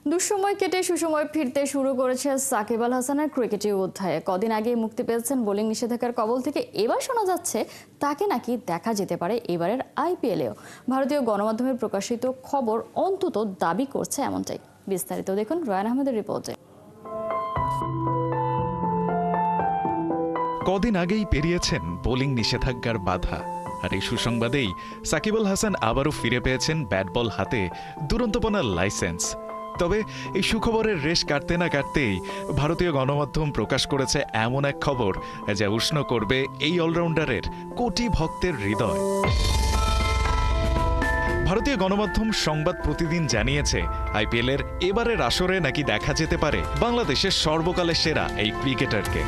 দুঃসময় কেটে সুসময় ফিরতে শুরু করেছে সাকিব আল হাসানের ক্রিকেটীয় অধ্যায়ে। কদিন আগেই মুক্তি পেয়েছেন বোলিং নিষেধাজ্ঞার কবল থেকে। এবার শোনা যাচ্ছে তাকে নাকি দেখা যেতে পারে এবারের আইপিএলেও। ভারতীয় গণমাধ্যমে প্রকাশিত খবর অন্তত দাবি করছে এমনটাই। বিস্তারিত দেখুন রয়ান আহমেদের রিপোর্টে। কদিন আগেই পেরিয়েছেন বোলিং নিষেধাজ্ঞার বাধা, আর এই সুসংবাদেই সাকিব আল হাসান আবারও ফিরে পেয়েছেন ব্যাট বল হাতে দুরন্তপনার লাইসেন্স। তবে এই সুখবরের রেশ কাটতে না কাটতেই ভারতীয় গণমাধ্যম প্রকাশ করেছে এমন এক খবর যা উষ্ণ করবে এই অলরাউন্ডারের কোটি ভক্তের হৃদয়। ভারতীয় গণমাধ্যম সংবাদ প্রতিদিন জানিয়েছে আইপিএলের এবারের আসরে নাকি দেখা যেতে পারে বাংলাদেশের সর্বকালের সেরা এই ক্রিকেটারকে।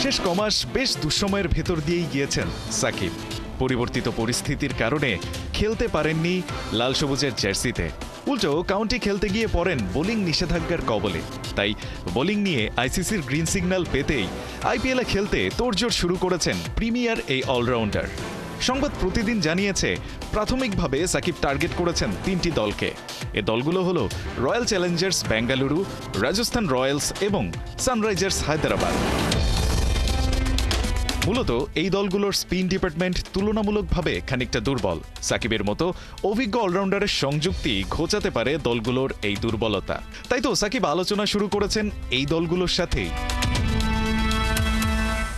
শেষ কমাস বেশ দুঃসময়ের ভেতর দিয়েই গিয়েছেন সাকিব। পরিবর্তিত পরিস্থিতির কারণে খেলতে পারেননি লাল সবুজের জার্সিতে, উল্টো কাউন্টি খেলতে গিয়ে পড়েন বোলিং নিষেধাজ্ঞার কবলে। তাই বোলিং নিয়ে আইসিসির গ্রিন সিগন্যাল পেতেই আইপিএলে খেলতে তোড়জোড় শুরু করেছেন প্রিমিয়ার এই অলরাউন্ডার। সংবাদ প্রতিদিন জানিয়েছে প্রাথমিকভাবে সাকিব টার্গেট করেছেন তিনটি দলকে। এ দলগুলো হলো royal Challengers Bengaluru, Rajasthan Royals এবং সানরাইজার্স হায়দ্রাবাদ। মূলত এই দলগুলোর স্পিন ডিপার্টমেন্ট তুলনামূলকভাবে খানিকটা দুর্বল। সাকিবের মতো অভিজ্ঞ অলরাউন্ডারের সংযুক্তি ঘোচাতে পারে দলগুলোর এই দুর্বলতা। তাই তো সাকিব আলোচনা শুরু করেছেন এই দলগুলোর সাথেই।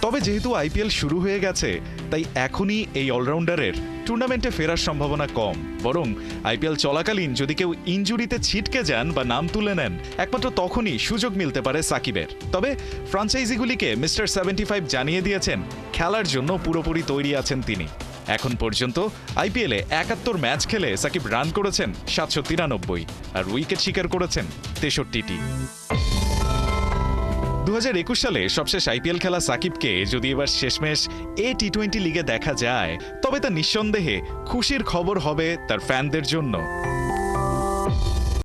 তবে যেহেতু আইপিএল শুরু হয়ে গেছে, তাই এখনই এই অলরাউন্ডারের টুর্নামেন্টে ফেরার সম্ভাবনা কম। বরং আইপিএল চলাকালীন যদি কেউ ইনজুরিতে ছিটকে যান বা নাম তুলে নেন, একমাত্র তখনই সুযোগ মিলতে পারে সাকিবের। তবে ফ্রাঞ্চাইজিগুলিকে মিস্টার 75 জানিয়ে দিয়েছেন খেলার জন্য পুরোপুরি তৈরি আছেন তিনি। এখন পর্যন্ত আইপিএলে 71 ম্যাচ খেলে সাকিব রান করেছেন 793 আর উইকেট শিকার করেছেন 63টি। 2021 সালে সবশেষ আইপিএল খেলা সাকিবকে যদি এবার শেষমেশ টি-20 লিগে দেখা যায়, তবে তা নিঃসন্দেহে খুশির খবর হবে তার ফ্যানদের জন্য।